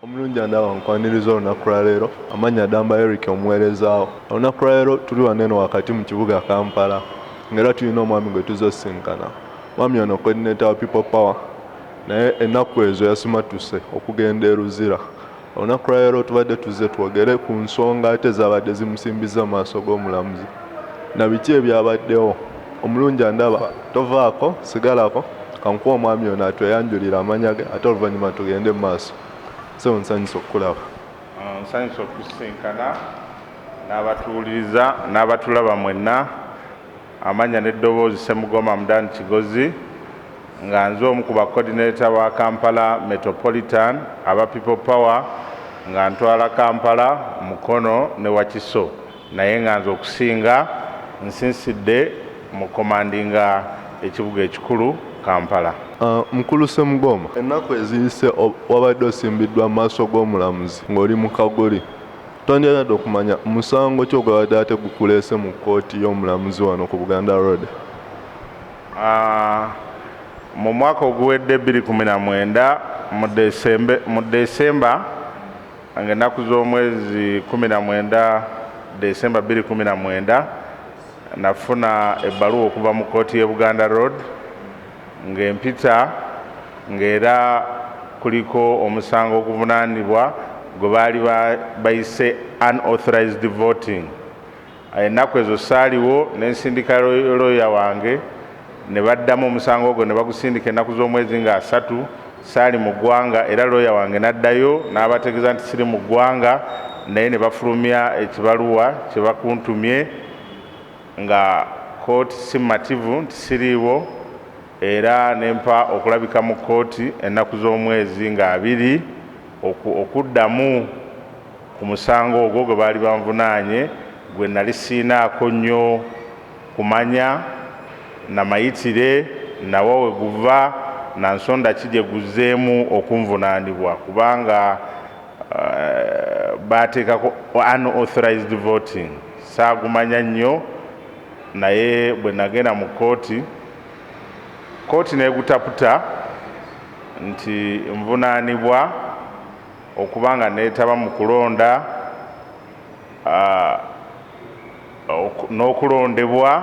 Omulungi ndaba nkwaniriza olunaku lwa leero amannya Damba Eric omuweerezaawo. Olunaku lwa leero tuli wano eno wakati mu kibuga Kampala ng'era tulina omwami gwe tuzze osinkana. Mwami ono coordinator wa People Power naye ennaku ezo yasimatuse okugenda e Luzira. Olunaku lwa leero tubadde tuzze twogere ku nsonga ate zaabadde zimusimbiza mu maaso g'omulamuzi na biki ebyabaddewo. Omulungi ndaba tovaako sigalako kankuwa omwami ono atweyanjulira amanya ge ate oluvannyuma tugende mu maaso. So nsanyusa okukulaba. Nsanyusa okusinkana n'abatuwuliriza n'abatulaba mwenna. Amanya n'eddoboozi Ssemugoma Mudani Kigozi nga nze omu ku bacoordinator wa Kampala Metropolitan aba People Power nga ntwala Kampala Mukono ne Wakiso naye nga nze okusinga nsinsidde mu komandinga ekibuga ekikulu Kampala. Mukulu Ssemugoma, ennaku eziyise wabadde osimbiddwa mu maaso g'omulamuzi ng'oli mu Kagoli. Twandiradde okumanya musango ki ogwabadde ate gukuleese mu kkooti y'omulamuzi wano ku Buganda Road? Mu mwaka oguwedde 2019 mu Desemba ng'ennaku z'omwezi 19 Desemba 2019 nafuna ebbaluwa okuva mu kkooti y'e Buganda Road ng'empita ng'era kuliko omusango oguvunaanibwa gwe baali bayise unauthorized voting. Ennaku ezo saaliwo ne nsindika lawyer wange ne baddamu omusango ogwo ne bagusindika ennaku z'omwezi nga 3 saali mu ggwanga era lawyer wange n'addayo n'abategeeza nti siri mu ggwanga naye ne bafulumya ekibaluwa kye bakuntumye nga kkooti simativu nti siriiwo era nempa okulabika mu kkooti ennaku z'omwezi nga 2 okuddamu ku musango ogwo gwe baali banvunaanye gwe nali siinaako nnyo kumanya na mayitire nawo we guva na nsonda ki gye guzzeemu okunvunaanibwa kubanga baateekako unauthorized voting saagumanya nnyo naye bwe nagenda mu kkooti n'egutaputa nti nvunaanibwa okubanga neetaba mu kulonda n'okulondebwa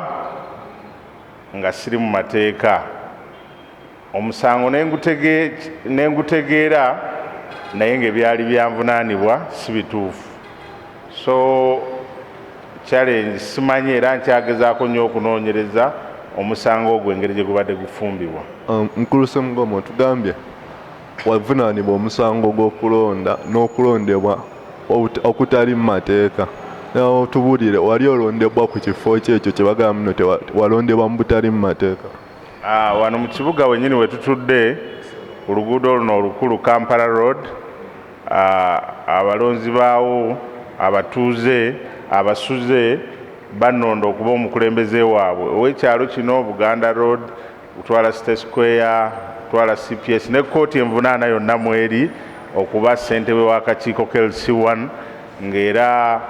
nga siri mu mateeka. Omusango nengutegeera naye ng'ebyali byanvunaanibwa si bituufu. So challenge simanyi era nkyagezaako nnyo okunoonyereza omusango ogwo engeri gye gubadde gufumbibwa. Mukulu Ssemugoma otugambye wavunaanibwa omusango gw'okulonda n'okulondebwa okutali mu mateeka. Tubuulire, wali olondebwa ku kifo kyekyo kye bagamba nno walondebwa mu butali mu mateeka? Wano mu kibuga wennyini we tutudde ku luguudo luno olukulu Kampala Road, abalonzi baawo, abatuuze, abasuze bannonda okuba omukulembeze waabwe ow'ekyalo kino Buganda Road, Butwala State Square, Butwala CPS ne kkooti envunaana yonna mweri okuba ssentebe w'akakiiko KLC1 ng'era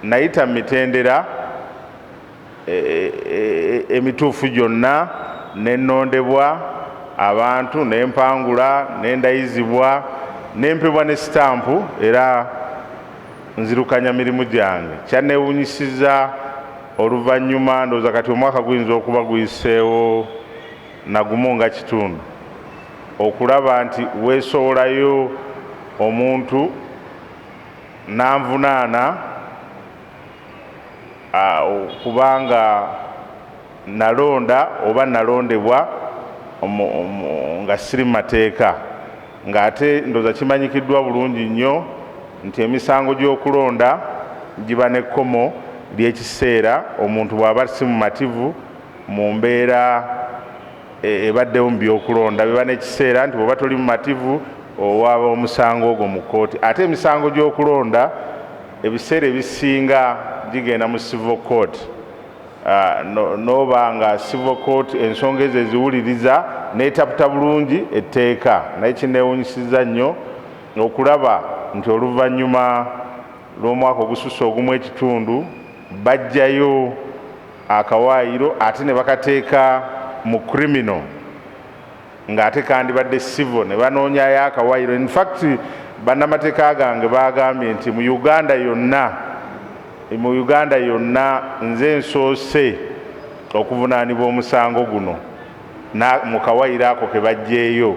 nayita mu mitendera emituufu gyonna nennondebwa abantu n'empangula n'endayizibwa n'empebwa ne sitampu era nzirukanya mirimu gyange. Kyanneewunyisiza oluvannyuma ndowooza kati omwaka guyinza okuba guyiseewo nagumu nga kitundu okulaba nti weesowolayo omuntu n'anvunaana kubanga nalonda oba nalondebwa nga siri mateeka ng'ate ndowooza kimanyikiddwa bulungi nnyo nti emisango gy'okulonda giba n'ekkomo ly'ekiseera omuntu bw'aba si mumativu mu mbeera ebaddewo mu by'okulonda biba n'ekiseera nti bw'oba toli mumativu owaaba omusango ogwo mu kkooti. Ate emisango gy'okulonda ebiseera ebisinga gigenda mu civil court n'oba nga civil court ensonga ezo eziwuliriza n'etaputa bulungi etteeka. Naye kinneewunyisiza nnyo okulaba nti oluvannyuma lw'omwaka ogususse ogumu ekitundu bajjayo akawaayiro ate ne bakateeka mu criminal ng'ate kandibadde civil ne banoonyayo akawaayiro. In fact bannamateeka gange bagambye nti mu Uganda yonna nze nsoose okuvunaanibwa omusango guno mu kawayiro ako ke bajjeeyo,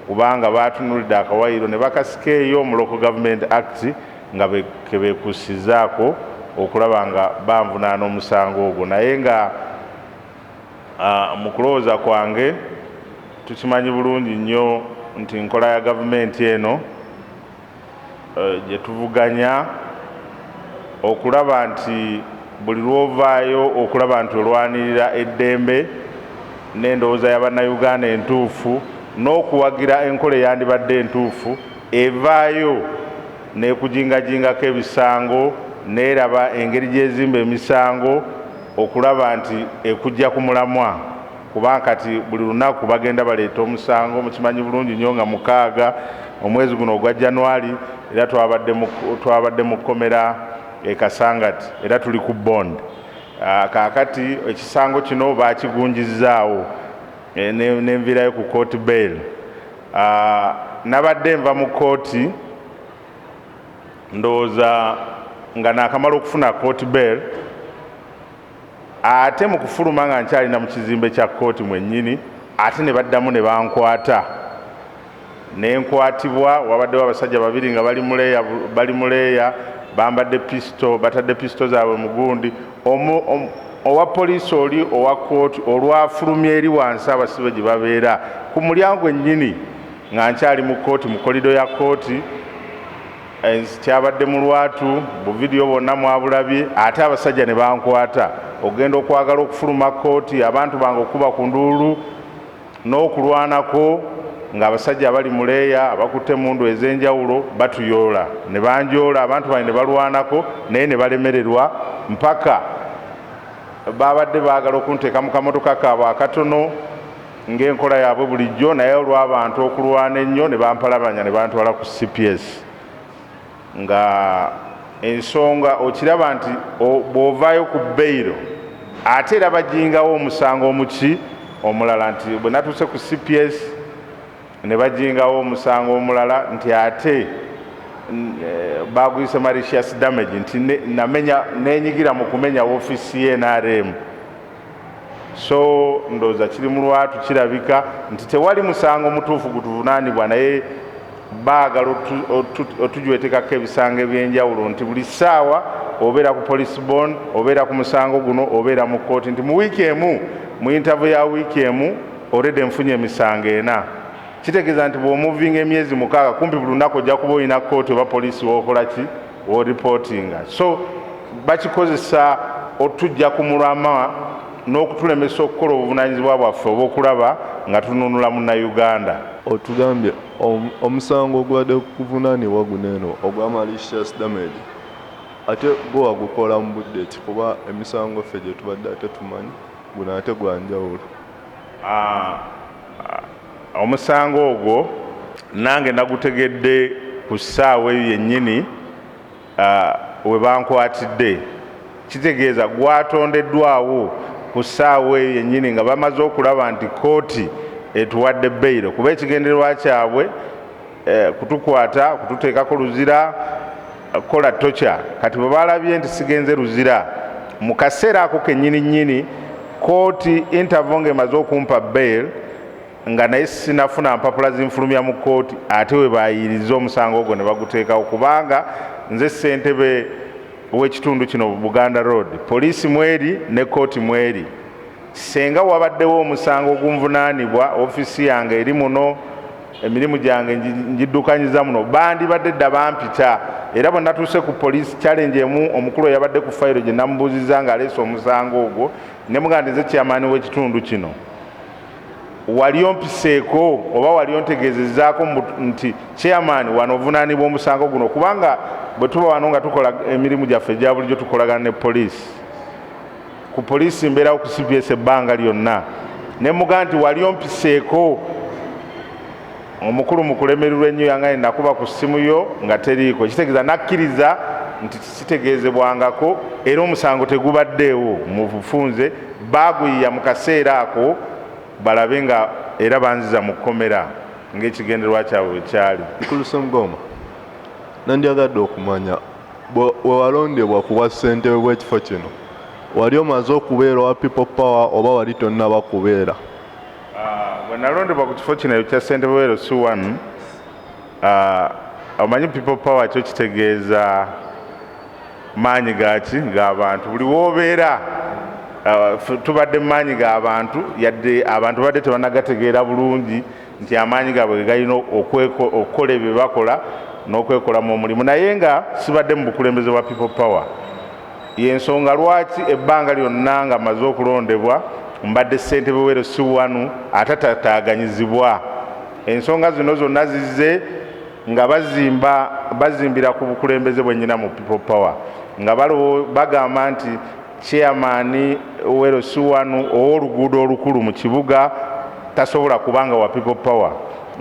kubanga baatunuulidde akawayiro ne bakasikeeyo mu Local Government Act nga kebeekusizaako okulaba nga banvunaana omusango ogwo. Naye nga mu kulowooza kwange tukimanyi bulungi nnyo nti nkola ya gavumenti eno gye tuvuganya okulaba nti buli lwovaayo okulaba nti olwanirira eddembe n'endowooza y'Abannayuganda entuufu n'okuwagira enkola eyandibadde entuufu evaayo n'ekujingajingako ebisango n'eraba engeri gy'ezimba emisango okulaba nti ekujja ku mulamwa, kubanga kati buli lunaku bagenda baleeta omusango. Mukimanyi bulungi nnyo nga 6 omwezi guno ogwa January era twabadde mu kkomera Kasangati era tuli ku bond. Kaakati ekisango kino baakigunjizaawo n'enviirayo ku court bail. Nabadde nva mu kooti ndowooza nga naakamala okufuna court bail, ate mu kufuluma nga nkyalina mu kizimbe kya kooti mwennyini, ate ne baddamu ne bankwata nenkwatibwa. Wabaddewo abasajja 2 nga bali muleeya bambadde pisto, batadde pisto zaabwe mu gundi. Owa poliisi oli owa kooti olwafulumya eri wansi abasibe gye babeera ku mulyango ennyini nga nkyali mu kooti, mu kolido ya kooti. Kyabadde mu lwatu, bu vidiyo bonna mwabulabye. Ate abasajja ne bankwata ogenda okwagala okufuluma kooti, abantu bange okuba ku nduulu n'okulwanako, ng'abasajja abali muleeya abakutte mundu ez'enjawulo batuyoola, ne banjoola, abantu bange ne balwanako naye ne balemererwa mpaka babadde baagala okunteeka mu kamotoka kaabwe akatono ng'enkola yaabwe bulijjo, naye olw'abantu okulwana ennyo ne bampalabanya ne bantwala ku CPS. Nga ensonga okiraba nti bw'ovaayo ku beyiro ate era bajingawo omusango omuki omulala, nti bwe natuuse ku CPS ne bajingawo omusango omulala nti ate baguyise malicious damage, nti nenyigira mu kumenya woofiisi y'NRM. So ndowooza kiri mu lwatu kirabika nti tewali musango mutuufu gutuvunaanibwa, naye baagala otujwetekako ebisango ebyenjawulo nti buli ssaawa obeera ku police bond, obeera ku musango guno, obeera mu kooti. Nti mu wiiki emu, mu interview ya wiiki emu already nfunye emisango 4. Kitegeeza nti bw'omuvinga emyezi 6 kumpi buli lunaku ojja kuba olina kooti oba poliisi w'okola ki, w'oripootinga. So bakikozesa otujja ku mulamwa n'okutulemesa okukola obuvunaanyizibwa bwaffe obw'okulaba nga tununula Munnayuganda. Otugambye omusango ogwadde kuvunaanibwa guno eno ogwa malicious damage, ate bo wagukola mu budde ki? Kuba emisango ffe gye tubadde ate tumanyi guno ate gwanjawulo. Omusango ogwo nange nagutegedde ku ssaawa eyo yennyini we bankwatidde. Kitegeeza gwatondeddwawo ku ssaawa eyo yennyini nga bamaze okulaba nti kooti etuwadde beyiro, kuba ekigendererwa kyabwe kutukwata, kututeekako luzira, kola tocha. Kati bwe balabye nti sigenze luzira, mu kaseera ako kennyini kooti interview ng'emaze okumpa bail nga naye sinafuna mpapula zinfulumya mu kooti, ate we baayiriza omusango ogwo ne baguteekawo, kubanga nze ssentebe w'ekitundu kino Buganda Road, poliisi mweri ne kooti mweri. Senga wabaddewo omusango ogunvunaanibwa, ofiisi yange eri muno, emirimu gyange ngiddukanyiza muno, bandibadde dda bampita. Era bwe natuuse ku poliisi challenge emu, omukulu yabadde ku fayiro gye namubuuziza ng'aleese omusango ogwo, ne mugamba nze chairman w'ekitundu kino, wali ompiseeko oba wali ontegeezezzaako nti chairman wano ovunaanibwa omusango guno? Kubanga bwe tuba wano nga tukola emirimu gyaffe egya bulijjo tukolagana ne poliisi, ku poliisi mbeerawo ku CPS ebbanga lyonna, ne mugamba nti wali ompiseeko? Omukulu mu kulemererwa ennyo yange nakuba ku ssimu yo nga teriiko. Kitegeeza nakkiriza nti kitegeezebwangako era omusango tegubaddeewo mu bufunze, baaguyiya mu kaseera ako balabe nga era banziza mu kkomera ng'ekigendererwa kyabwe bwe kyali. Nkulu Ssemugomba, nandyagadde okumanya bwe walondebwa ku bwa ssentebe bw'ekifo kino wali omaze okubeera owa people power oba wali tonnaba kubeera? Bwe nalondebwa ku kifo kino ekya ssentebe w'e LC1 omanyi people power kyo kitegeeza maanyi g'abantu. Buli woobeera tubadde mu maanyi g'abantu yadde abantu badde tebanagategeera bulungi nti amaanyi gaabwe galina okukola ebyo bakola n'okwekolamu omulimu, naye nga sibadde mu bukulembeze bwa people power. Y'ensonga lwaki ebbanga lyonna nga maze okulondebwa mbadde ssentebe w'e LC1 atatataaganyizibwa. Ensonga zino zonna zizze nga bazimbira ku bukulembeze bwe nnyina mu people power, nga bagamba nti chairman w'e LC1 ow'oluguudo olukulu mu kibuga tasobola kubanga wa people power,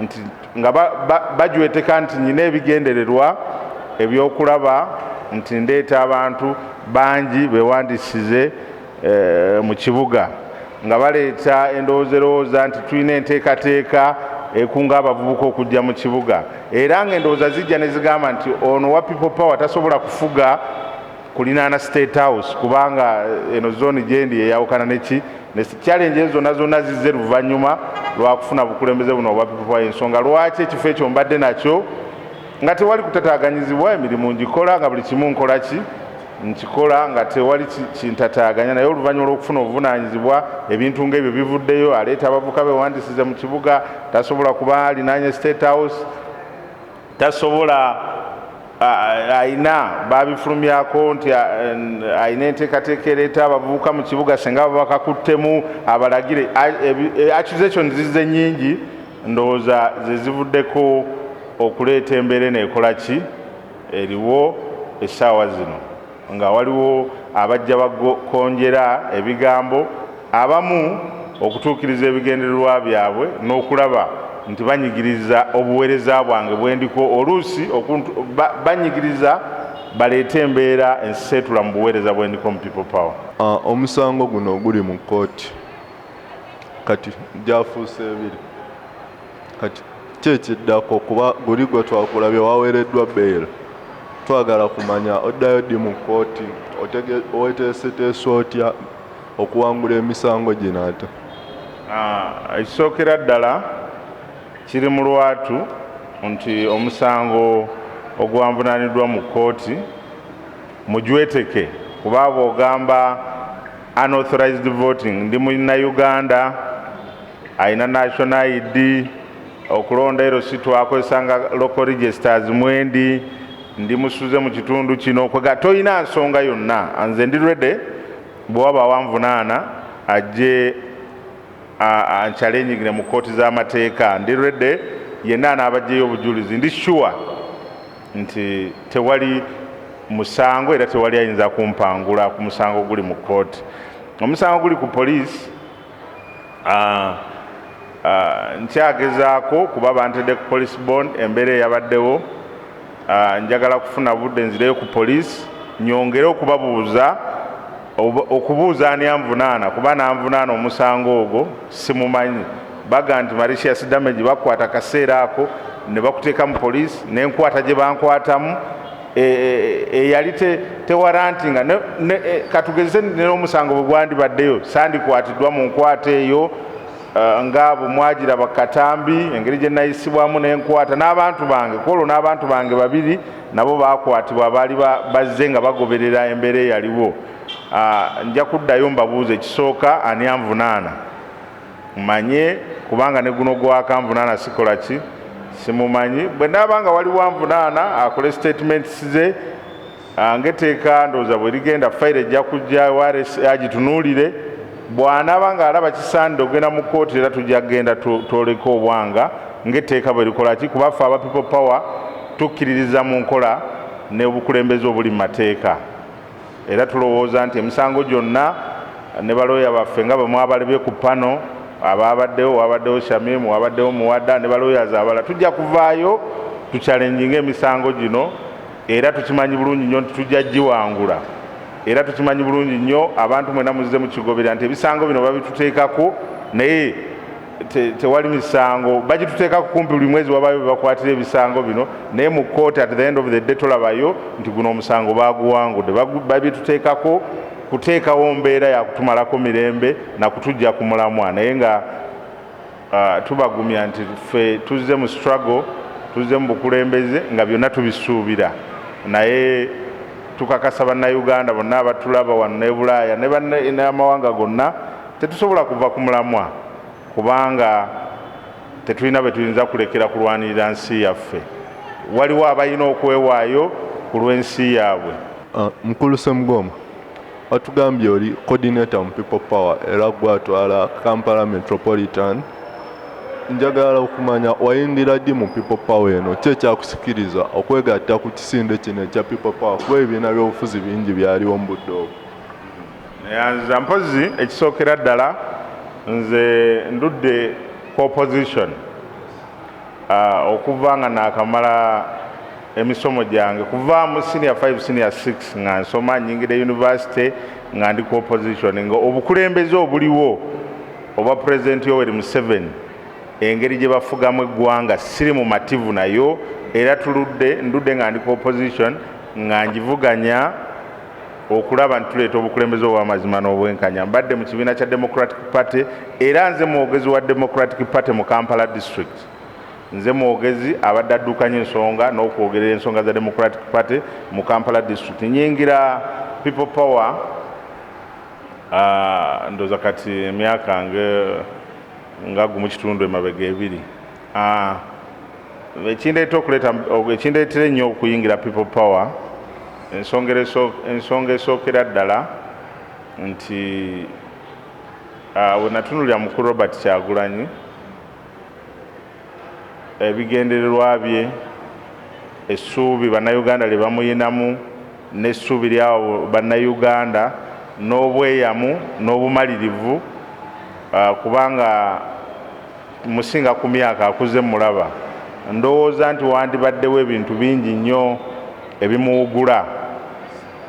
nti nga bajweteka nti nyina ebigendererwa ebyokulaba nti ndeeta abantu bangi bewandiisize mu kibuga, nga baleeta endowooza nti tulina enteekateeka ekunga abavubuka okujja mu kibuga, era ng'endowooza zijja ne zigamba nti ono wa people power tasobola kufuga kulinaana State House kubanga eno zooni gyendi eyawukana neki ne challenge ezo zonna zizze luvannyuma lwakufuna bukulembeze buno obwa people power. Ensonga lwaki ekifo ekyo mbadde nakyo nga tewali kutataaganyizibwa, emirimu ngikola nga buli kimu nkikola nga tewali kintataaganya, naye oluvannyuma lw'okufuna obuvunaanyizibwa ebintu ng'ebyo bivuddeyo. Aleeta abavuka bewandiisize mu kibuga tasobola kuba alinaanye State House, tasobola ayina babifulumyako nti ayina enteekateeka ereeta abavubuka mu kibuga singa baba bakakuttemu abalagire. Accusation zizze nnyingi, ndowooza ze zivuddeko okuleeta embeera eno ekola ki eriwo essaawa zino, nga waliwo abajja bakonjera ebigambo abamu okutuukiriza ebigendererwa byabwe n'okulaba nti banyigiriza obuweereza bwange bwendiko, oluusi banyigiriza baleete embeera enseetula mu buweereza bwendiko mu people power. Omusango guno guli mu kkooti kati gyafuuse ebiri, kati kyekiddako kuba guli gwe twakulabye waweereddwa bbeera, twagala kumanya oddayo ddi mu kkooti weteeseteese otya okuwangula emisango gino ate? Ekisookera ddala kiri mu lwatu nti omusango ogwanvunaaniddwa mu kkooti mujweteke, kuba bw'ogamba unauthorized voting, ndi Munnayuganda ayina national ID, okulonda ero si twakozesa nga local registers mwendi, ndi musuze mu kitundu kino, kwega toyina nsonga yonna. Nze ndi ready bw'oba wanvunaana ajje anchallengingire mu kkooti z'amateeka, ndi ready yenna anaabajjeyo obujulizi. Ndi sure nti tewali musango era tewali ayinza kumpangula ku musango guli mu kkooti. Omusango guli ku poliisi nkyagezaako kuba bantedde ku police bond, embeera eyabaddewo njagala kufuna budde nzireyo ku poliisi nyongere okubuuza ani anvunaana, kuba nanvunaana omusango ogwo simumanyi. Baga nti malicious damage bakwata kaseera ako ne bakuteeka mu poliisi, nenkwata gye bankwatamu eyali tewarantinga katugeze n'omusango bwe gwandibaddeyo sandikwatiddwa mu nkwata eyo nga bumwagira bakatambi engeri gye nayisibwamu n'enkwata n'abantu bange kwolwo n'abantu bange babiri nabo bakwatibwa baali bazze nga bagoberera embeera eyaliwo. Nja kuddayo mbabuuza ekisooka ani anvunaana manye, kubanga ne guno gwakanvunaana sikola ki simumanyi. Bwe naabanga waliwo anvunaana akole statements ze ngeteeka ndowooza bwe ligenda fayiro ejja kujja WRS agitunuulire, bw'anaaba ng'alaba kisaanidde okugenda mu kkooti era tujja kgenda twoleka obwanga ng'etteeka bwe likola ki, kuba ffe aba people power tukkiririza mu nkola n'obukulembeze obuli mu mateeka, era tulowooza nti emisango gyonna ne balooya baffe nga bwe mwabalebye ku pano, wabaddewo Shamim, wabaddewo Muwadda ne balooyazi abalala, tujja kuvaayo tuchallenginga emisango gino, era tukimanyi bulungi nnyo nti tujja giwangula, era tukimanyi bulungi nnyo abantu mwena muzze mu kigobera nti ebisango bino babituteekako, naye tewali misango bagituteeka kumpi buli mwezi wabayo bakwatira ebisango bino naye mu kooti at the end of the day tolabayo nti guno omusango baguwangudde babituteekako kuteekawo mbeera yakutumalako mirembe nakutujja ku mulamwa naye nga tubagumya nti ffe tuzze mu struggle tuzze mu bukulembeze nga byonna tubisuubira naye tukakasa bannayuganda bonna abatulaba wano ne Bulaaya n'amawanga gonna tetusobola kuva ku mulamwa kubanga tetulina be tuyinza kulekera kulwanirira nsi yaffe waliwo abalina okwewaayo ku lw'ensi yaabwe. Mukulu Ssemugomba watugambye oli coordinator mu People Power era gwatwala Kampala Metropolitan. Njagala okumanya wayingira ddi mu People Power eno ki ekyakusikiriza okwegatta ku kisinde kino ekya People Power kuba ebibiina by'obufuzi bingi byaliwo mu budde obwo? Nze mpozi ekisookera ddala nze ndudde ku opposition okuva nga naakamala emisomo gyange kuva mu senior 5 senior 6 nga nsoma nyingira university nga ndi ku opposition nga obukulembeze obuliwo obwa President Yoweri Museveni engeri gye bafugamu eggwanga siri mu mativu nayo era ndudde nga ndi ku opposition nga njivuganya okulaba nti tuleeta obukulembeze obw'amazima n'obwenkanya. Mbadde mu kibiina kya Democratic Party era nze mwogezi wa Democratic Party mu Kampala District. Nze mwogezi abadde addukanya ensonga n'okwogerera ensonga za Democratic Party mu Kampala District. Nyingira People Power ndoza kati emyaka nga gumu kitundu emabega ebiri. Ekindeetera ennyo okuyingira People Power ensonga esookera ddala nti we natunulira mukulu Robert Kyagulanyi ebigendererwa bye essuubi bannayuganda lye bamuyinamu n'essuubi lyabo bannayuganda n'obweyamu n'obumalirivu kubanga musinga ku myaka akuze mulaba ndowooza nti wandibaddewo ebintu bingi nnyo ebimuwugula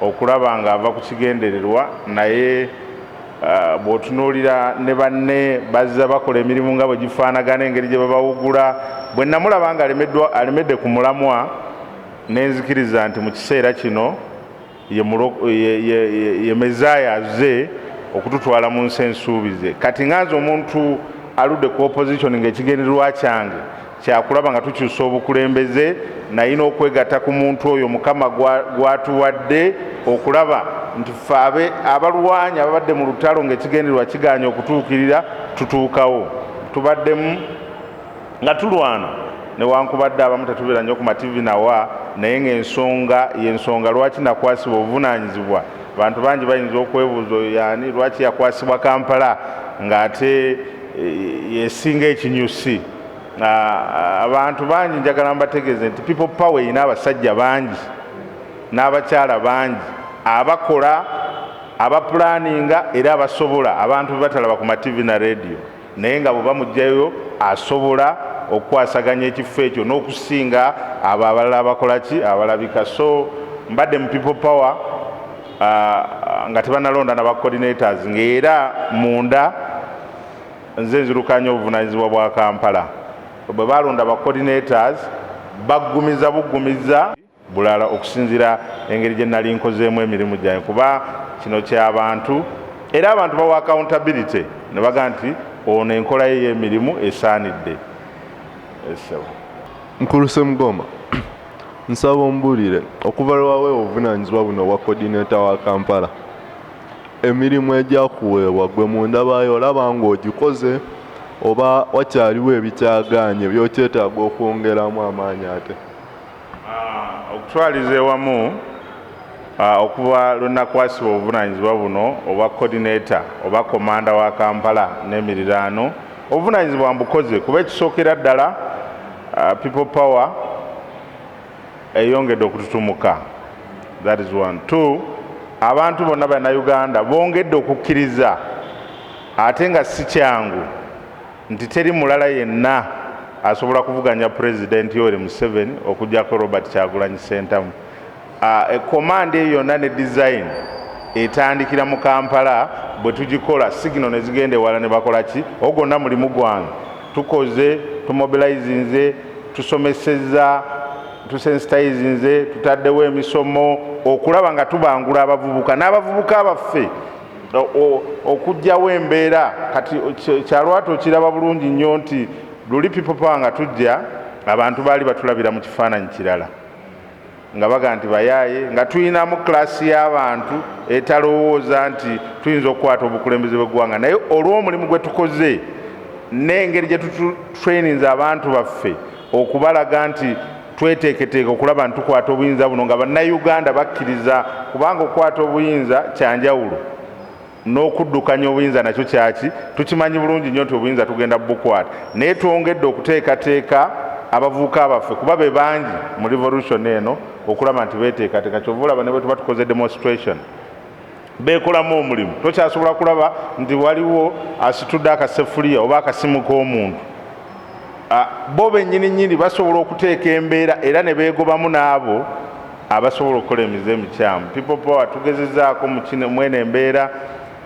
okulaba nga ava ku kigendererwa naye bw'otunuulira ne banne bazza bakola emirimu nga bwe gifaanagana engeri gye babawugula bwe namulaba nga alemedde ku mulamwa nenzikiriza nti mu kiseera kino ye mezaaya azze okututwala mu nsi ensuubize. Kati nganze omuntu aludde ku opposition ng'ekigendererwa kyange kyakulaba nga tukyusa obukulembeze nayina okwegatta ku muntu oyo Mukama gwatuwadde okulaba nti ffe abalwanyi ababadde mu lutalo ng'ekigendererwa kiganye okutuukirira tutuukawo. Tubaddemu nga tulwana newankubadde abamu tetubeera nnyo ku mativi nawa naye ng'ensonga lwaki nakwasibwa obuvunaanyizibwa. Abantu bangi bayinza okwebuuza yaani lwaki yakwasibwa Kampala ng'ate yesinga ekinyusi. Abantu bangi njagala mbategeeze nti People Power erina abasajja bangi n'abakyala bangi abakola abapulaninga era abasobola abantu bebatalaba ku mativi na rediyo naye nga bwe bamugjayo asobola okukwasaganya ekifo ekyo n'okusinga abo abalala abakola ki abalabika. So mbadde mu People Power nga tebanalonda n'aba coordinators ng'era munda nze nzirukanya obuvunaanyizibwa bwa Kampala. Bwe balonda ba coordinators buggumiza bulala okusinzira engeri gye nali nkozeemu emirimu gyange kuba kino ky'abantu era abantu bawa accountability ne baga nti ono enkola ye y'emirimu esaanidde. Mukulu Ssemugomba nsaba ombulire okuva lwawe obuvunaanyizibwa buno obwa coordinator wa Kampala emirimu egyakuweebwa gwe munda baayo olaba ng'ogikoze oba wakyaliwo ebikyagaanye byokyetaaga okwongeramu amaanyi ate? Okutwaliza ewamu okuva lwe nakwasibwa obuvunaanyizibwa buno obwa coordinator oba komanda wa Kampala n'emiriraano obuvunaanyizibwa mbukoze kuba ekisookera ddala People Power eyongedde okututumuka. That is one. Two, abantu bonna bannayuganda bongedde okukkiriza ate nga si kyangu nti teri mulala yenna asobola kuvuganya President Yoweri Museveni okujjako Robert Kyagulanyi Ssentamu. Command eyo yonna ne design etandikira mu Kampala bwe tugikola signal ne zigenda ewala ne bakola ki ogonna mulimu gwange tukoze tumobilizinze tusomeseza tusensitizinze tutaddewo emisomo okulaba nga tubangula abavubuka n'abavubuka baffe okujjawo embeera kati kyalwatu okiraba bulungi nnyo nti luli people power nga tujja abantu baali batulabira mu kifaananyi kirala nga baga nti bayaaye nga tuyinamu klasi y'abantu etalowooza nti tuyinza okukwata obukulembeze bw'eggwanga naye olw'omulimu gwe tukoze n'engeri gye tutraininze abantu baffe okubalaga nti tweteeketeeka okulaba nti tukwata obuyinza buno nga bannayuganda bakkiriza kubanga okukwata obuyinza kyanjawulo n'okuddukanya obuyinza nakyo kyaki tukimanyi bulungi nnyo nti obuyinza tugenda bukwata naye twongedde okuteekateeka abavubuka baffe kuba be bangi mu revolution eno okulaba nti beteekateeka kyova olaba ne bwe tuba tukoze demonstration beekolamu omulimu tokyasobola kulaba nti waliwo asitudde akasefuliya oba akasimu k'omuntu bo bennyini basobola okuteeka embeera era ne beegobamu n'abo abasobola okukola emize emikyamu people power tugezezaako mwene embeera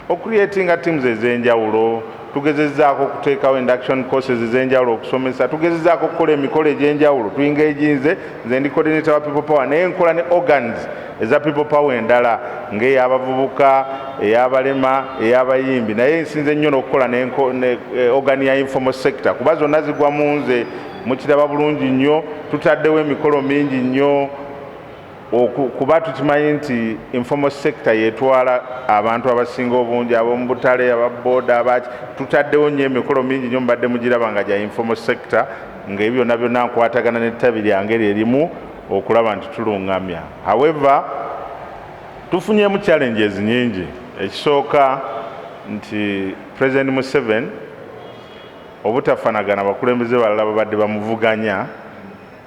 okucreatinga teams ez'enjawulo tugezezaako okuteekawo induction courses ez'enjawulo okusomesa tugezezaako okukola emikolo egy'enjawulo tuingaginze nze ndi coordinator wa people power naye nkola ne organs eza people power endala ng'ey'abavubuka ey'abalema ey'abayimbi naye nsinze nnyo n'okukola ne organ ya informal sector kuba zonna zigwa mu nze mukiraba bulungi nnyo tutaddewo emikolo mingi nnyo kuba tukimanyi nti informal sector yetwala abantu abasinga obungi ab'omu butale ababooda abaki tutaddewo nnyo emikolo mingi nnyo mbadde mugiraba nga gya informal sector ng'ebyo byonna nkwatagana n'ettabi lyange lyerimu okulaba nti tuluŋŋamya. However tufunyemu challenges nyingi. Ekisooka nti President Museveni obutafanagana abakulembeze balala babadde bamuvuganya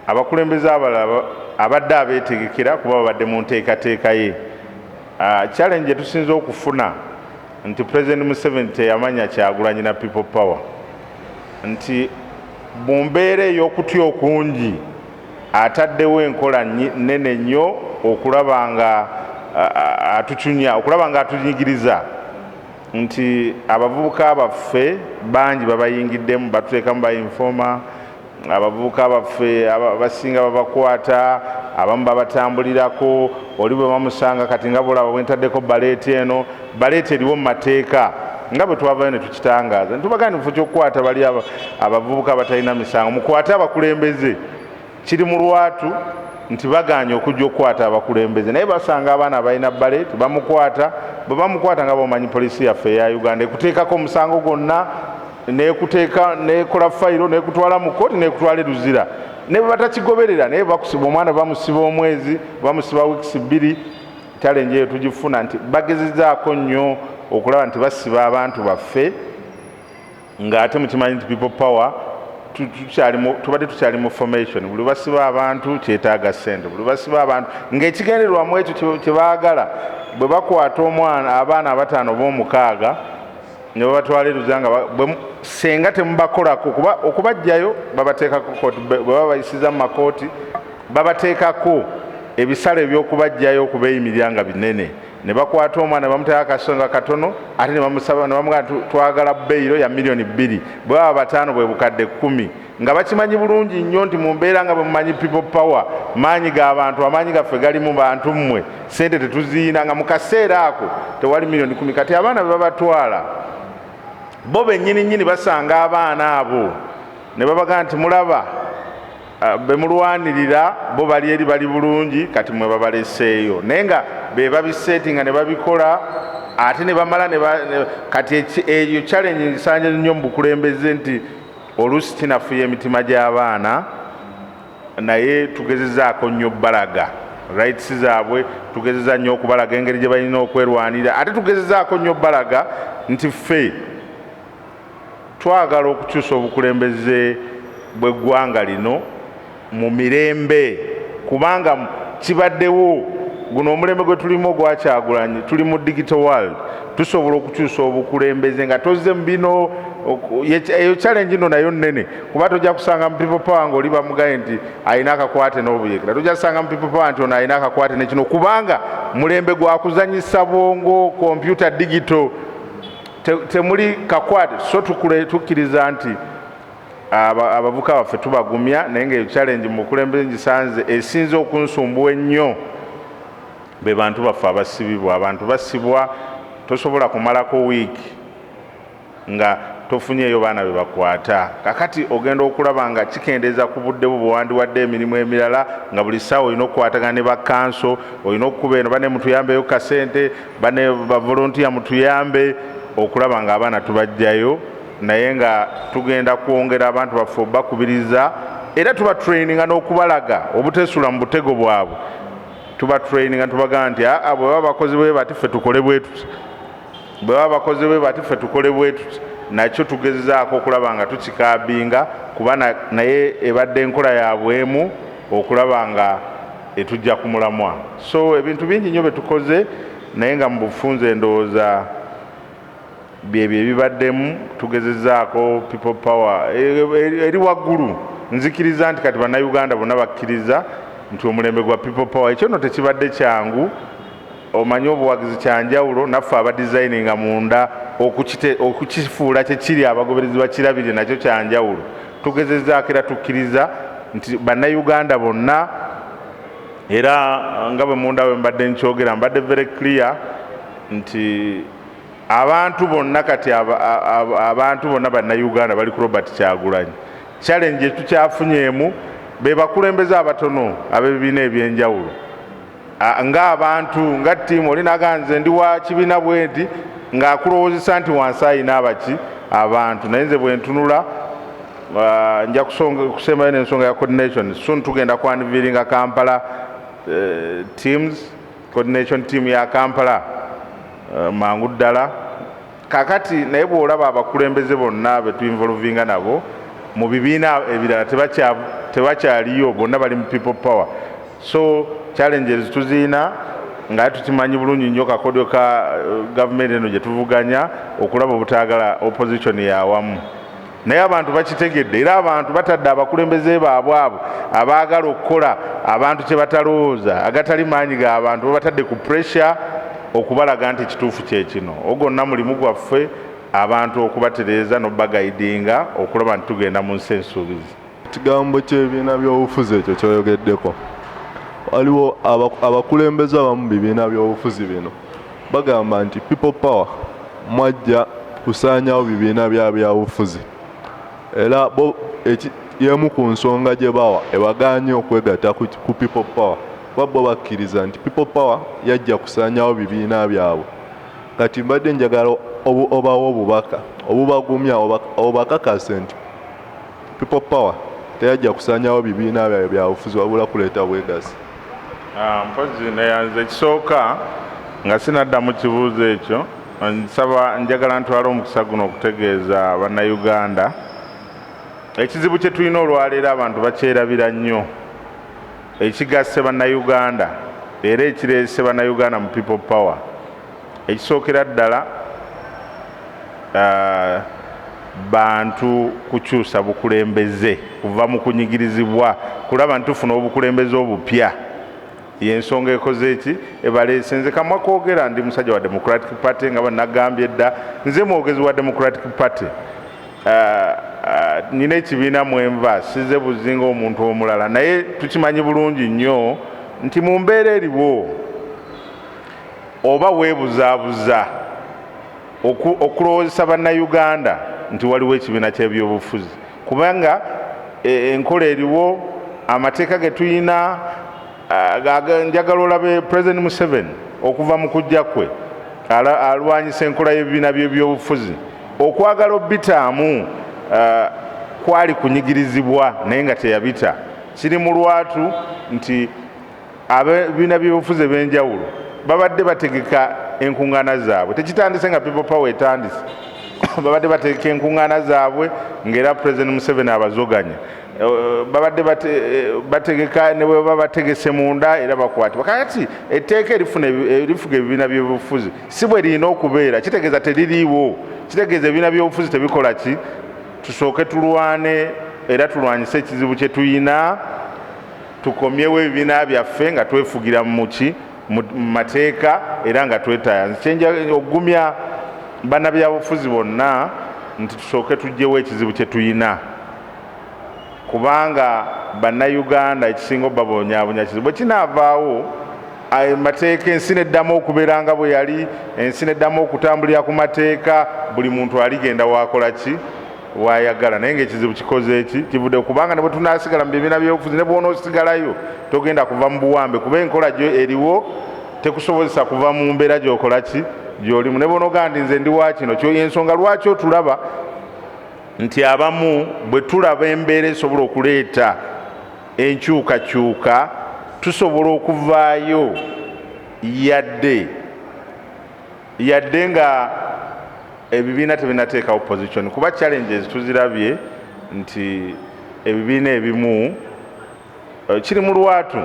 abakulembeze abalala abadde abeetegekera kuba babadde mu nteekateeka ye. Challenge tusinza okufuna nti President Museveni teyamanya Kyagulanyi na people power nti mu mbeera ey'okutya okungi ataddewo enkola nnene nnyo okulaba nga atucunya okulaba nga atunyigiriza nti abavubuka baffe bangi babayingiddemu batuteekamu bayinfoma abavubuka baffe abasinga babakwata abamu babatambulirako oli bwe bamusanga kati nga bulaba bwentaddeko baleeti eno baleeti eriwo mu mateeka nga bwe twavayo ne tukitangaaza ntubagana nifo ky'okukwata bali abavubuka abatalina misango mukwate abakulembeze kiri mu lwatu nti baganya okujja okukwata abakulembeze naye basanga abaana abalina baleeti bamukwata bwe bamukwata nga bomanyi polisi yaffe eya Uganda ekuteekako omusango gwonna nekuteeka nekola fayiro nekutwala mu kooti nekutwala eruzira ne batakigoberera naye bakusiba omwana bamusiba omwezi bamusiba wiiki 2 challenge eyo tugifuna nti bagezezaako nnyo okulaba nti basiba abantu baffe ng'ate mukimanyi nti people power tubadde tukyali mu formation buli basiba abantu kyetaaga ssente buli basiba abantu ng'ekigendererwamu ekyo kyebaagala bwe bakwata omwana abaana abataano b'omukaaga ne babatwala eruzanga senga temubakolako kuba okubajjayo babateekako kooti bwe baba bayisiza mu makooti babateekako ebisale ebyokubajjayo okubeeyimirira nga binene ne bakwata omwana bamuteeka akasonga katono ate ne bamusaba ne bamugamba twagala beyiro ya $2 million bwe baba bataano bwe bukadde 10 nga bakimanyi bulungi nnyo nti mu mbeera nga bwe mumanyi people power maanyi g'abantu amaanyi gaffe gali mu bantu mmwe sente tetuziina nga mu kaseera ako tewali $10 million kati abaana be babatwala bo bennyini basanga abaana abo ne babaga nti mulaba bemulwanirira bo bali eri bali bulungi kati mwe babaleseeyo naye nga be babisetinga ne babikola ate ne bamala kati eyo challenge nsanje nnyo mu bukulembeze nti oluusi kinafuya emitima gy'abaana naye tugezezaako nnyo balaga rights zaabwe tugezeza nnyo okubalaga engeri gye balina okwerwanira ate tugezezaako nnyo balaga nti ffe twagala okukyusa obukulembeze bw'eggwanga lino mu mirembe kubanga kibaddewo guno omulembe gwe tulimu ogwa Kyagulanyi tuli mu digital world tusobola okukyusa obukulembeze nga tozze mu bino eyo challenge ino nayo nnene kuba tojja kusanga mu people power ng'oli bamugaye nti alina akakwate n'obuyekera tojja kusanga mu people power nti ono alina akakwate nekino kubanga mulembe gwa kuzanyisa bwongo computer digital temuli kakwate so tukkiriza nti abavuka baffe tubagumya naye nga challenge mu kulembeze gisanze esinze okunsumbuwa ennyo be bantu baffe abasibibwa. Abantu basibwa tosobola kumalako wiiki nga tofunyeeyo baana be bakwata. Kakati ogenda okulaba nga kikendeeza ku budde bwo bwewandiwadde emirimu emirala nga buli ssaawa olina okukwatagana ne bakanso, olina okukuba eno bane mutuyambeyo kasente, bane bavolontiya mutuyambe, okulaba nga abaana tubajjayo, naye nga tugenda kwongera abantu baffe obakubiriza era tubatraininga n'okubalaga obuteesula mu butego bwabwe. Tubatraininga tubagaa nti bwe baba bakozi bwe bati ffe tukole bwe tuti, bwe baba bakozi bwe bati ffe tukole bwe tuti. Nakyo tugezezaako okulaba nga tukikaabinga kuba naye ebadde enkola yabwemu okulaba nga etujja ku mulamwa. So ebintu bingi nnyo betukoze naye nga mu bufunze ndowooza byebyo ebibaddemu. Tugezezaako people power eri waggulu. Nzikiriza nti kati bannayuganda bonna bakkiriza nti omulembe gwa people power ekyo nno tekibadde kyangu. Omanyi obuwagizi kyanjawulo, naffe abadesigninga munda okukifuula kyekiri abagoberezi bakirabire nakyo kyanjawulo. Tugezezaako era tukkiriza nti bannayuganda bonna, era nga bwe munda we mbadde nkyogera mbadde very clear nti abantu bonna kati abantu bonna bannayuganda bali ku Robert Kyagulanyi. Challenge tukyafunyeemu be bakulembeze abatono ab'ebibiina ebyenjawulo ng'abantu nga ttiimu oli naganze ndi wa kibiina bwe nti ng'akulowoozesa nti wansi ayina abaki abantu. Naye nze bwe ntunula nja kusembayo n'ensonga ya coordination. Soon tugenda ku unveilinga Kampala teams, coordination team ya Kampala mangu ddala. Kakati naye bw'olaba abakulembeze bonna be tuinvolvinga nabo mu bibiina ebirala tebakyaliyo, bonna bali mu people power. So challenges tuziina nga tukimanyi bulungi nnyo kakodyo ka gavumenti eno gye tuvuganya okulaba obutaagala opposition yawamu. Naye abantu bakitegedde era abantu batadde abakulembeze baabwe abo abaagala okukola abantu kye batalowooza agatali maanyi g'abantu babatadde ku pressure okubalaga nti ekituufu kye kino. Ogwonna mulimu gwaffe abantu okubatereeza n'obbagaidinga okulaba nti tugenda mu nsi ensuubizi. Ekigambo ky'ebibiina by'obufuzi ekyo kyoyogeddeko, waliwo abakulembeze abamu bibiina by'obufuzi bino bagamba nti people power mwajja kusaanyawo bibiina byabufuzi, era yemu ku nsonga gye bawa ebagaanye okwegatta ku people power bo bakkiriza nti people power yajja kusaanyawo bibiina byabwe. Kati mbadde njagala obawo obubaka obubagumya obakakase nti people power teyajja kusaanyawo bibiina byabwe byabufuzi wabula kuleeta bwegazi. Mpozi neyanze ekisooka nga sinaddamu kibuuzo ekyo, nsaba njagala ntwala omukisa guno okutegeeza bannayuganda ekizibu kye tulina olwaleero abantu bakyerabira nnyo ekigasse bannayuganda era ekireese bannayuganda mu people power. Ekisookera ddala bantu kukyusa bukulembeze kuva mu kunyigirizibwa kulaba nti tufuna obukulembeze obupya. Yensonga ekoze eki ebaleese. Nze kamwa kwogera ndi musajja wa Democratic Party nga bannagambye edda nze mwogezi wa Democratic Party. Nina ekibiina mwenva size buzinga omuntu omulala, naye tukimanyi bulungi nnyo nti mu mbeera eriwo oba weebuzaabuza okulowoozesa bannayuganda nti waliwo ekibiina ky'ebyobufuzi, kubanga enkola eriwo, amateeka ge tuyina. Njagala olabe President Museveni okuva mu kujja kwe alwanyisa enkola y'ebibiina by'ebyobufuzi. Okwagala obitaamu kwali kunyigirizibwa naye nga teyabita. Kiri mu lwatu nti abebibiina by'obufuzi eb'enjawulo babadde bategeka enkuŋŋaana zaabwe. Tekitandise nga people power etandise babadde bategeka enkuŋŋaana zaabwe ng'era President Museveni abazoganya. Babadde bategeka ne bwe baba bategese munda era bakwatibwa. Kakati etteeka erifuga ebibiina by'obufuzi si bwe lirina okubeera, kitegeeza teririiwo. Kitegeeza ebibiina by'obufuzi tebikola ki? Tusooke tulwane era tulwanyise ekizibu kye tuyina, tukomyewo ebibiina byaffe nga twefugira mu mateeka era nga twetaayanza. Ogumya bannabyabufuzi bonna nti tusooke tuggyewo ekizibu kye tuyina, kubanga bannayuganda ekisinga babonyaabonya kizibu bwe kinaavaawo amateeka ensi neddamu okubeera nga bwe yali, ensi neddamu okutambulira ku mateeka, buli muntu aligenda wakola ki wayagala. Naye ngaekizibu kikoze eki kivudde kubanga ne bwe tunaasigala mu bibiina by'obufuzi ne bw'onoosigalayo togenda kuva mu buwambe kuba enkola gyo eriwo tekusobozesa kuva mu mbeera gy'okola ki gy'olimu. Ne bw'onoogaa nti nze ndi wa kino ensonga lwaki otulaba nti abamu bwe tulaba embeera esobola okuleeta enkyukakyuka tusobola okuvaayo yadde nga ebibiina tebinateekawo position, kuba challenges tuzirabye nti ebibiina ebimu kiri mu lwatu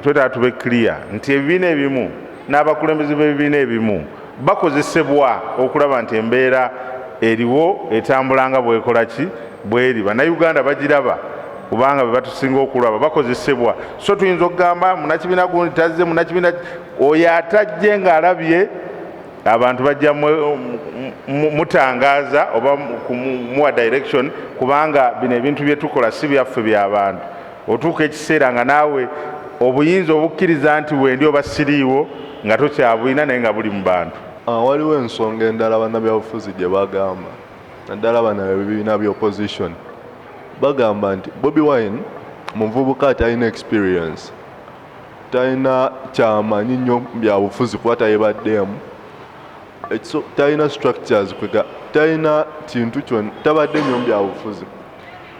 twetaaga tube clear nti ebibiina ebimu n'abakulembeze b'ebibiina ebimu bakozesebwa okulaba nti embeera eriwo etambulanga bwekola ki bweri. Bannayuganda bagiraba kubanga be batusinga okulaba bakozesebwa. So tuyinza okugamba munnakibiina gundi tazze, munnakibiina oyo atajje ng'alabye abantu bajja mutangaaza oba muwa direction, kubanga bino ebintu bye tukola si byaffe by'abantu. Otuuka ekiseera nga naawe obuyinza obukkiriza nti wendi oba siriiwo nga tokyabulina naye nga buli mu bantu. Waliwo ensonga endala bannabyabufuzi gye bagamba, naddala bano ebibiina by'opposition bagamba nti Bobi Wine muvubuka talina experience, talina kyamanyi nnyo byabufuzi kuba tayebaddeemu, talina structures kwega talina kintu kyonna, tabadde nnyo byabufuzi.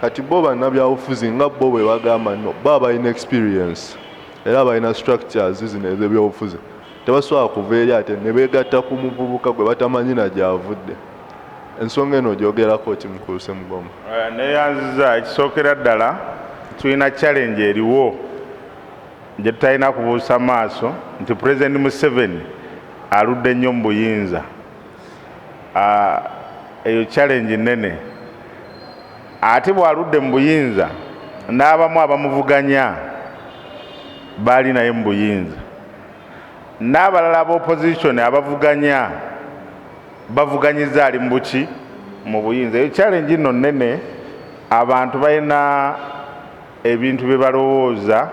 Kati bo bannabyabufuzi nga bo bwe bagamba nno baba balina experience era balina structures zino ez'ebyobufuzi, tebasobola kuva eri ate ne beegatta ku muvubuka gwe batamanyi na gy'avudde. Ensonga eno gyogerako kimukuuse Mugoma. Neyanziza ekisookera ddala tulina challenge eriwo gye tutalina kubuusa maaso nti President Museveni aludde nnyo mu buyinza. Eyo challenge nnene. Ate bw'aludde mu buyinza n'abamu abamuvuganya baali naye mu buyinza, n'abalala ab'opposition abavuganya bavuganyiza ali mu buki mu buyinza. Eyo challenge nno nnene. Abantu balina ebintu bye balowooza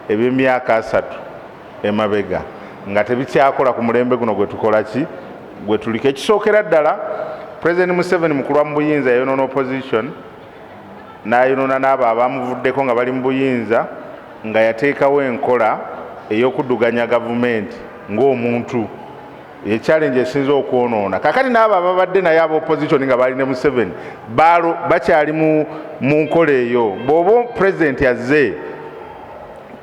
eby'emyaka 3 emabega nga tebikyakola ku mulembe guno gwe tukola ki gwe tuliko. Ekisookera ddala President Museveni mukulwa mu buyinza yayonoona opposition, n'ayonoona n'abo abamuvuddeko nga bali mu buyinza, nga yateekawo enkola ey'okudduganya gavumenti ng'omuntu. Ye challenge esinza okwonoona. Kakati n'abo ababadde naye ab'opposition nga bali ne Museveni bakyali mu nkola eyo. Bw'oba president yazze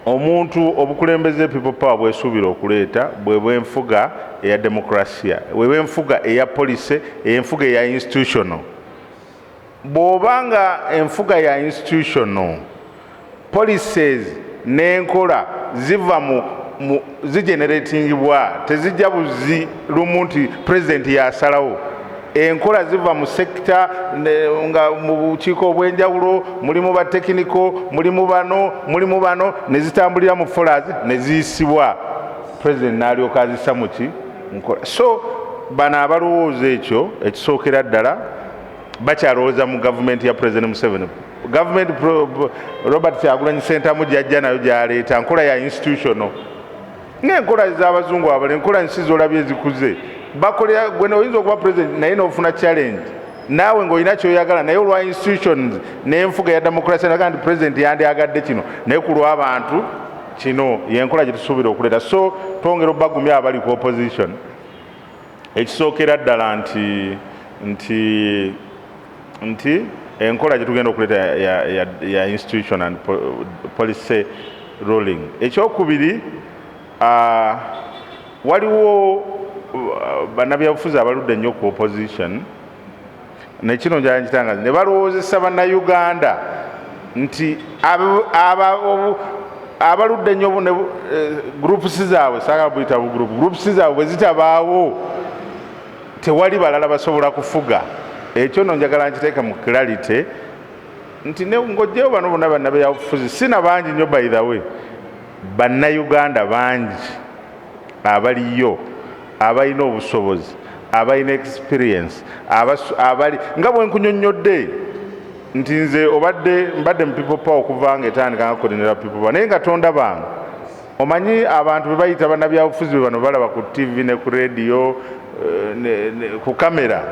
omuntu obukulembeze people power bwesuubira okuleeta bw'enfuga eya demokrasia, bw'enfuga eya police, enfuga eya institutional. Bw'obanga enfuga ya institutional, policies n'enkola ziva zigeneratingibwa, tezijja buzi lumu nti president yasalawo. Enkola ziva mu sekita nga mu bukiiko obw'enjawulo, mulimu ba tekiniko, mulimu bano ne zitambulira mu folas ne ziyisibwa, president n'alyoka azissa mu ki nkola. So bano abalowooza ekyo ekisookera ddala bakyalowooza mu gavumenti ya President Museveni. Gavumenti Robert Kyagulanyi Ssentamu gy'ajja nayo gy'aleeta nkola ya institutional ng'enkola z'abazungu abala, enkola nsi z'olabye ezikuze bakolera. Gwe oyinza okuba president naye n'ofuna challenge naawe ng'olina ky'oyagala, naye olwa institutions n'enfuga ya demokrasi naga nti president yandyagadde kino, naye ku lw'abantu kino yenkola gye tusuubira okuleeta. So twongera obbagumya abali ku opposition. Ekisookera ddala nti enkola gye tugenda okuleeta ya institution and policy ruling. Ekyokubiri, waliwo bannabyabufuzi abaludde nnyo ku opposition, nekino njala nkitangaza, ne balowoozesa bannayuganda nti abaludde nnyo groups zaabwe, saagala buyita groups zaabwe bwe zitabaawo tewali balala basobola kufuga. Ekyo nno njagala nkiteeka mu clarity nti ng'oggyeyo bano bonna bannabyabufuzi si na bangi nnyo, by the way, bannayuganda bangi abaliyo abalina obusobozi, abalina experience abali nga bwe nkunyonnyodde nti nze mbadde mu people power okuva nga etandika nga coordinator people power naye nga tondabanga omanyi abantu be bayita bannabyabufuzi bano balaba ku TV ne ku radio ku kamera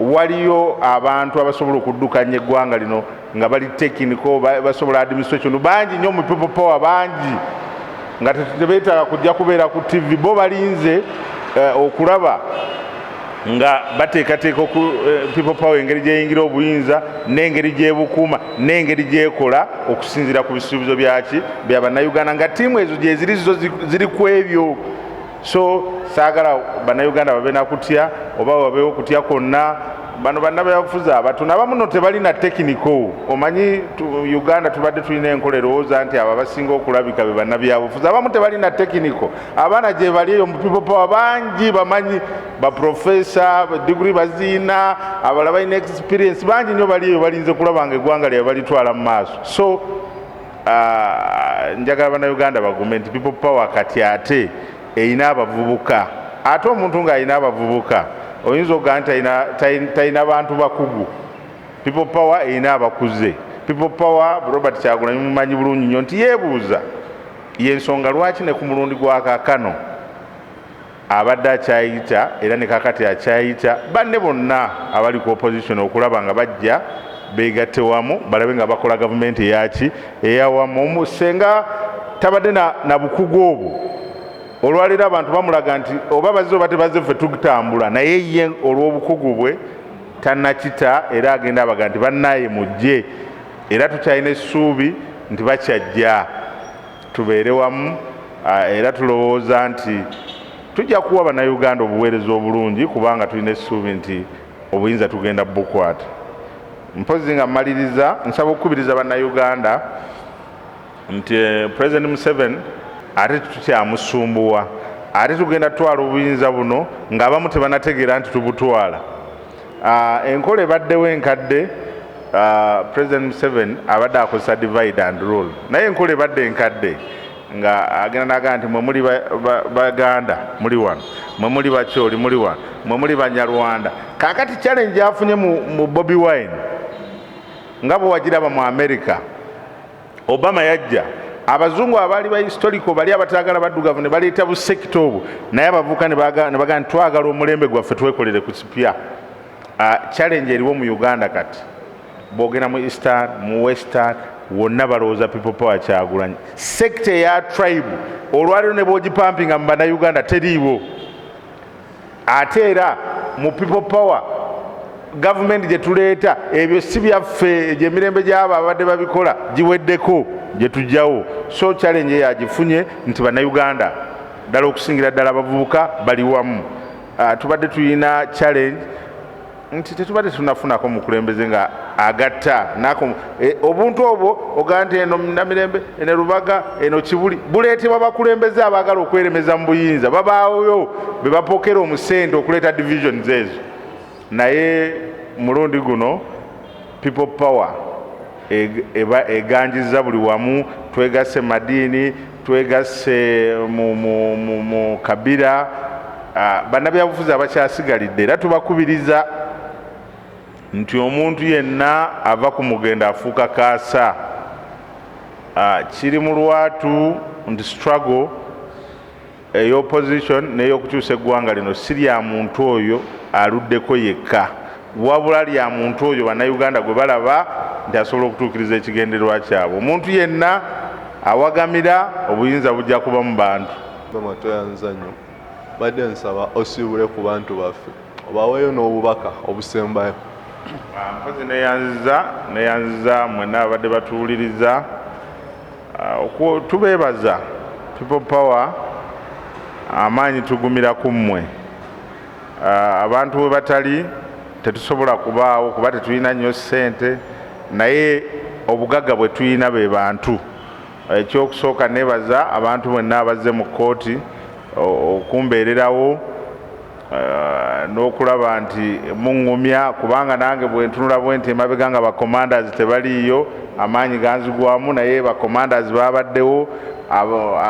waliyo abantu abasobola okuddukanya eggwanga lino nga bali technical basobola administration bangi nnyo mu people power bangi nga tebeetaaga kujja kubeera ku TV bo balinze okulaba nga bateekateeka people power engeri gyeyingira obuyinza n'engeri gyebukuuma n'engeri gyekola okusinziira ku bisuubizo bya bannayuganda nga ttiimu ezo gye ziri ku ebyo. So saagala bannayuganda babe nakutya oba babeewo okutya kwonna bano bannabyabufuzi abatono abamu no tebalina tekiniko. Omanyi Uganda tubadde tulina enkola erowooza nti abo abasinga okulabika be bannabyabufuzi abamu tebalina tekiniko. Abaana gye bali eyo mu people power bangi bamanyi baprofesa degree baziina abalala balina experience bangi nnyo bali eyo balinze kulaba nga eggwanga lyabwe balitwala mu maaso. So njagala bannayuganda bagume nti people power kati ate eyina abavubuka ate omuntu ng'ayina abavubuka oyinza okugaa nti talina bantu bakugu. People power eyina abakuze. People power Robert Kyagulanyi mumanyi bulungi nnyo nti yeebuuza yensonga lwaki ne ku mulundi gwa kaakano abadde akyayita era ne kakati akyayita banne bonna abali ku opposition okulaba nga bajja beegatte wamu balabe nga bakola gavumenti eyawamu senga tabadde na bukugu obwo. Olwaleero abantu bamulaga nti oba bazze oba tebazze ffe tutambula naye ye olw'obukugu bwe tannakita era agenda abaga nti bannaye mujje era tukyalina essuubi nti bakyajja tubeere wamu era tulowooza nti tujja kuwa bannayuganda obuweereza obulungi kubanga tulina essuubi nti obuyinza tugenda bukwata. Mpozi nga mmaliriza nsaba okukubiriza bannayuganda nti President Museveni ate tukyamusumbuwa ate tugenda tutwala obuyinza buno ng'abamu tebanategeera nti tubutwala. Enkola ebaddewo enkadde President Museveni abadde akozesa divide and rule naye enkola ebadde enkadde nga agenda nagaa nti mwe muli Baganda muli wano, mwe muli Bakyoli muli wano, mwe muli Banyarwanda. Kaakati challenge afunye mu Bobi Wine nga bwe wagiraba mu America. Obama yajja abazungu abaali ba historical bali abatagala baddugavu ne baleeta busekita obwo naye abavuka ne bagaa nti twagala omulembe gwaffe twekolere ku kipya. Challenge eriwo mu Uganda kati bwogenda mu Eastern mu Western wonna balowooza people power Kyagulanyi. Sekita eya tribe olwaleero ne bwogipampinga mu bannayuganda teriiwo. Ate era mu people power gavumenti gye tuleeta ebyo si byaffe gy'emirembe gy'abo abadde babikola giweddeko gye tujjawo. So challenge yagifunye nti bannayuganda ddala okusingira ddala abavubuka bali wamu. Tubadde tulina challenge nti tetubadde tunafunako mukulembeze nga agatta nako obuntu obwo ogaa nti eno Namirembe eno Rubaga eno Kibuli buleetebwa bakulembeze abaagala okweremeza mu buyinza babaawoyo be bapokera omusente okuleeta divisions ezo. Naye mulundi guno people power eganjiza buli wamu. Twegasse madiini twegasse mu kabira bannabyabufuzi abakyasigalidde era tubakubiriza nti omuntu yenna ava ku mugenda afuuka kaasa. Kiri mu lwatu nti struggle ey'opposition n'ey'okukyusa eggwanga lino si lya muntu oyo aluddeko yekka wabula lya muntu oyo bannayuganda gwe balaba nti asobola okutuukiriza ekigendererwa kyabwe. Omuntu yenna awagamira obuyinza bujja kuba mu bantu. Toyanza nnyo badde nsaba osiibule ku bantu baffe obaweeyo n'obubaka obusembayo. Mpozi neyanziza mwenna abadde batuwuliriza tubeebaza people power amaanyi tugumira ku mmwe. Abantu bwe batali tetusobola kubaawo kuba tetulina nnyo ssente naye obugagga bwe tulina be bantu. Ekyokusooka neebaza abantu mwenna abazze mu kkooti okumbeererawo n'okulaba nti muŋŋumya kubanga nange bwe ntunula bwe nti emabega nga bacommanders tebaliiyo amaanyi ganzigwamu naye bacommanders baabaddewo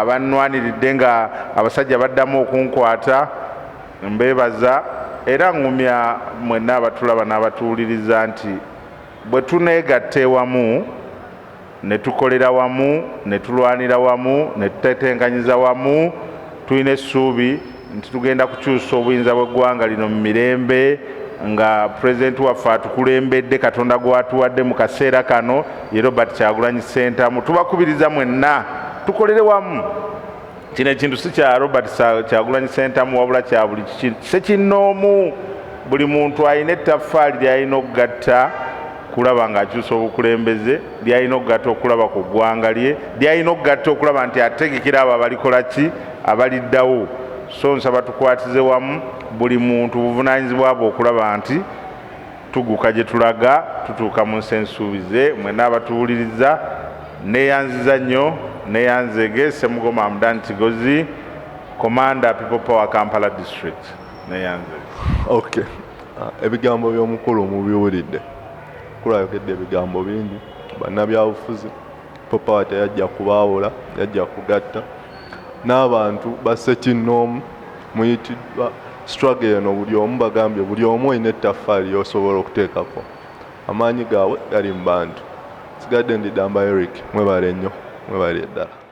abannwaniridde nga abasajja baddamu okunkwata. Mbeebaza era ngumya mwenna abatulaba n'abatuwuliriza nti bwe tuneegatta ewamu ne tukolera wamu ne tulwanira wamu ne tutetenkanyiza wamu tulina essuubi nti tugenda kukyusa obuyinza bw'eggwanga lino mu mirembe nga pulezidenti waffe atukulembedde Katonda gw'atuwadde mu kaseera kano ye Robert Kyagulanyi Ssentamu. Tubakubiriza mwenna tukolere wamu. Kino ekintu si kya Robert Kyagulanyi Ssentamu wabula kya buli sekinnoomu. Buli muntu alina ettaffaali ly'alina okugatta kulaba ng'akyusa obukulembeze, ly'alina okugatta okulaba ku ggwanga lye, ly'alina okugatta okulaba nti ategekera abo abalikola ki abaliddawo. So nsaba tukwatize wamu buli muntu buvunaanyizibwa bwe okulaba nti tuguka gye tulaga tutuuka mu nsi ensuubize. Mwenna abatuwuliriza neeyanziza nnyo, neeyanzege Ssemugoma Hamdan Kigozi, Commander People Power Kampala District. Neeyanzege. Okay. Ebigambo by'omukulu mubiwulidde. Kulayokedde ebigambo bingi. Bannabyabufuzi People Power teyajja kubaawula, yajja kugatta. N'abantu bassekinnoomu muyitiddwa struggle eno buli omu bagambye buli omu olina ettaffaali ly'osobola okuteekako. Amaanyi gaabwe gali mu bantu. Sigadde ndi Damba Eric, mwebale nnyo, mwebale ddala.